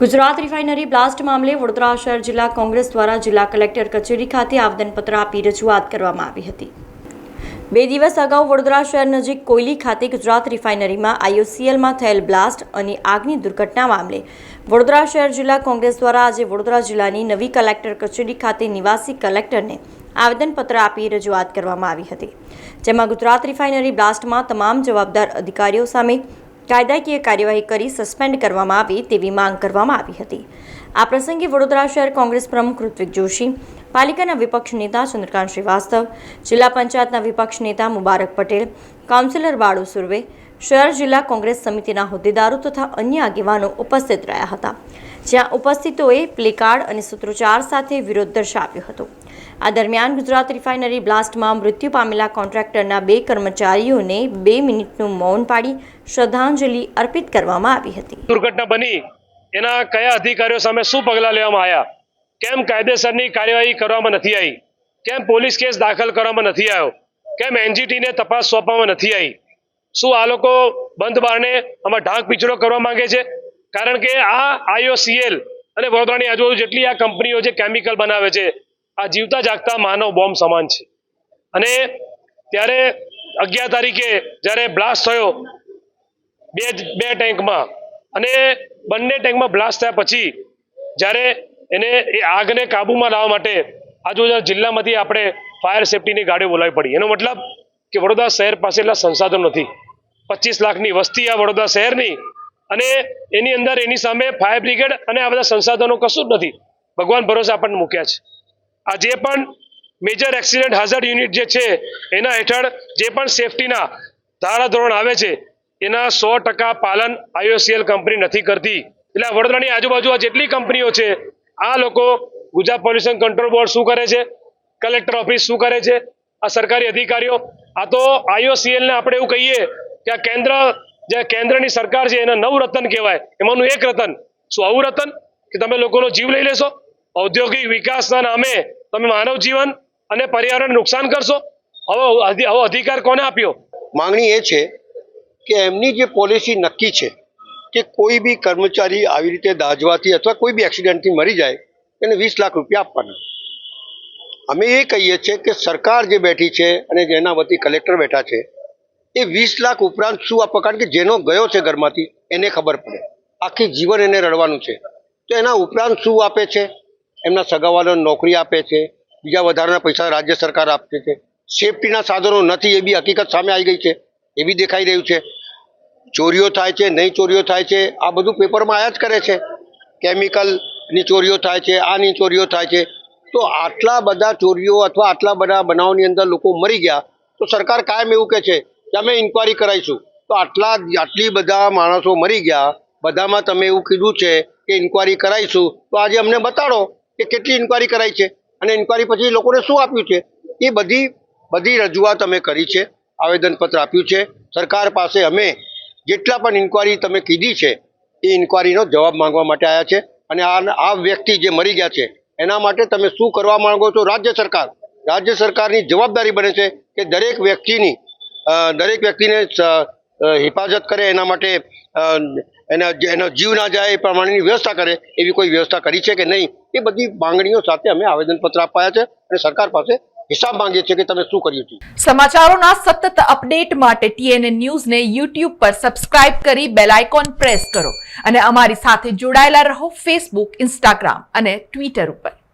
Gujarat refinery blast મામલે વડોદરા શહેર જિલ્લા કોંગ્રેસ દ્વારા જિલ્લા કલેક્ટર કચેરી ખાતે આવેદનપત્ર આપી રજૂઆત કરવામાં આવી હતી। 2 દિવસ અગાઉ વડોદરા શહેર નજીક કોયલી ખાતે ગુજરાત રિફાઇનરીમાં IOCLમાં થયેલ બ્લાસ્ટ અને આગની દુર્ઘટના મામલે વડોદરા શહેર જિલ્લા કોંગ્રેસ દ્વારા આજે વડોદરા જિલ્લાની નવી કલેક્ટર કચેરી ખાતે નિવાસી કલેક્ટરને આવેદનપત્ર આપી રજૂઆત કરવામાં આવી હતી, જેમાં ગુજરાત રિફાઇનરી બ્લાસ્ટમાં તમામ જવાબદાર અધિકારીઓ સામે કાયદાકીય કાર્યવાહી કરી સસ્પેન્ડ કરવામાં આવે તેવી માંગ કરવામાં આવી હતી। આ પ્રસંગે વડોદરા શહેર કોંગ્રેસ પ્રમુખ ઋત્વિક જોશી, પાલિકાના વિપક્ષ નેતા ચંદ્રકાંત શ્રીવાસ્તવ, જિલ્લા પંચાયતના વિપક્ષ નેતા મુબારક પટેલ, કાઉન્સિલર બાળુ સુરવે, શહેર જિલ્લા કોંગ્રેસ સમિતિના હોદ્દેદારો તથા અન્ય આગેવાનો ઉપસ્થિત રહ્યા હતા, જ્યાં ઉપસ્થિતોએ પ્લેકાર્ડ અને સૂત્રોચ્ચાર સાથે વિરોધ દર્શાવ્યો હતો। આ દરમિયાન ગુજરાત રિફાઇનરી બ્લાસ્ટમાં મૃત્યુ પામેલા કોન્ટ્રાક્ટરના 2 કર્મચારીઓને 2 મિનિટનું મૌન પાડી શ્રદ્ધાંજલિ અર્પિત કરવામાં આવી હતી। દુર્ઘટના બની એના કયા અધિકારીઓ સામે શું પગલાં લેવામાં આવ્યા, કેમ કાયદેસરની કાર્યવાહી કરવામાં નથી આવી, કેમ પોલીસ કેસ દાખલ કરવામાં નથી આવ્યો, કેમ એનજીટીને તપાસ સોંપવામાં નથી આવી, શું આ લોકો બંધ બારણે આમાં ઢાંક પીછડો કરવા માંગે છે? કારણ કે આ IOCL અને વડોદરાની આજુબાજુ જેટલી આ કંપનીઓ જે કેમિકલ બનાવે છે, આ જીવતા જાગતા માનવ બોમ્બ સમાન છે। અને ત્યારે 11 તારીખે જ્યારે બ્લાસ્ટ થયો બે ટેન્કમાં, અને બંને ટેન્કમાં બ્લાસ્ટ થયા પછી જ્યારે એને એ આગને કાબૂમાં લાવવા માટે આજુબાજુ જિલ્લામાંથી આપણે ફાયર સેફટીની ગાડીઓ બોલાવી પડી। એનો મતલબ કે વડોદરા શહેર પાસે એટલા સંસાધનો નથી। 25 લાખની વસ્તી આ વડોદરા શહેરની, અને એની અંદર એની સામે ફાયર બ્રિગેડ અને આ બધા સંસાધનો કશું જ નથી। ભગવાન ભરોસે આપણને મૂક્યા છે। આ જે પણ મેજર એક્સિડન્ટ હાઝર્ડ યુનિટ જે છે એના હેઠળ જે પણ સેફટીના ધારાધોરણ આવે છે એના 100% પાલન IOCL કંપની નથી કરતી। એટલે વડોદરાની આજુબાજુ આ જેટલી કંપનીઓ છે, આ લોકો ગુજરાત પોલ્યુશન કંટ્રોલ બોર્ડ શું કરે છે, કલેક્ટર ઓફિસ શું કરે છે, આ સરકારી અધિકારીઓ, આ તો IOCL ને આપણે એવું કહીએ કે આ કેન્દ્રની સરકાર છે એના 9 રતન કહેવાય, એમાંનું એક રતન શું આવું રતન કે તમે લોકોનો જીવ લઈ લેશો? ઔદ્યોગિક વિકાસના નામે તમે માનવ જીવન અને પર્યાવરણ નુકસાન કરશો? હવે અધિકાર કોને આપ્યો? માંગણી એ છે કે એમની જે પોલિસી નક્કી છે કે કોઈ બી કર્મચારી આવી રીતે દાઝવાથી અથવા કોઈ બી એક્સિડન્ટથી મરી જાય એને 20 લાખ રૂપિયા આપવાના। અમે એ કહીએ છીએ કે સરકાર જે બેઠી છે અને જેના વતી કલેક્ટર બેઠા છે એ 20 લાખ ઉપરાંત શું આપવા? કારણ કે જેનો ગયો છે ઘરમાંથી એને ખબર પડે, આખી જીવન એને રડવાનું છે, તો એના ઉપરાંત શું આપે છે? એમના સગાવાળાને નોકરી આપે છે, બીજા વધારાના પૈસા રાજ્ય સરકાર આપે છે, સેફટીના સાધનો નથી એ બી હકીકત સામે આવી ગઈ છે, એ બી દેખાઈ રહ્યું છે, ચોરીઓ થાય છે, નહીં ચોરીઓ થાય છે, આ બધું પેપરમાં આયા જ કરે છે, કેમિકલની ચોરીઓ થાય છે, આની ચોરીઓ થાય છે। તો આટલા બધા ચોરીઓ અથવા આટલા બધા બનાવની અંદર લોકો મરી ગયા તો સરકાર કાયમ એવું કહે છે કે અમે ઇન્કવાયરી કરાવીશું। તો આટલી બધા માણસો મરી ગયા, બધામાં તમે એવું કીધું છે કે ઇન્કવાયરી કરાવીશું, તો આજે અમને બતાડો કે કેટલી ઇન્કવાયરી કરાઈ છે અને ઇન્કવાયરી પછી લોકોને શું આપ્યું છે। એ બધી રજૂઆત અમે કરી છે, આવેદનપત્ર આપ્યું છે સરકાર પાસે। અમે જેટલા પણ ઇન્કવાયરી તમે કીધી છે એ ઇન્કવાયરીનો જવાબ માંગવા માટે આવ્યા છે, અને આ વ્યક્તિ જે મરી ગયા છે એના માટે તમે શું કરવા માંગો છો? રાજ્ય સરકારની જવાબદારી બને છે કે દરેક વ્યક્તિને હિફાજત કરે, એના માટે એનો જીવ ના જાય એ પ્રમાણેની વ્યવસ્થા કરે। એવી કોઈ વ્યવસ્થા કરી છે કે નહીં? એ બધી માંગણીઓ સાથે અમે આવેદનપત્ર આપ્યા છે અને સરકાર પાસે હિસાબ માંગીએ છીએ કે તમે શું કર્યું છે। સમાચારોના સતત અપડેટ માટે TNN ન્યૂઝને YouTube પર સબસ્ક્રાઇબ કરી બેલ આઇકોન પ્રેસ કરો અને અમારી સાથે જોડાયેલા રહો Facebook, Instagram અને Twitter ઉપર।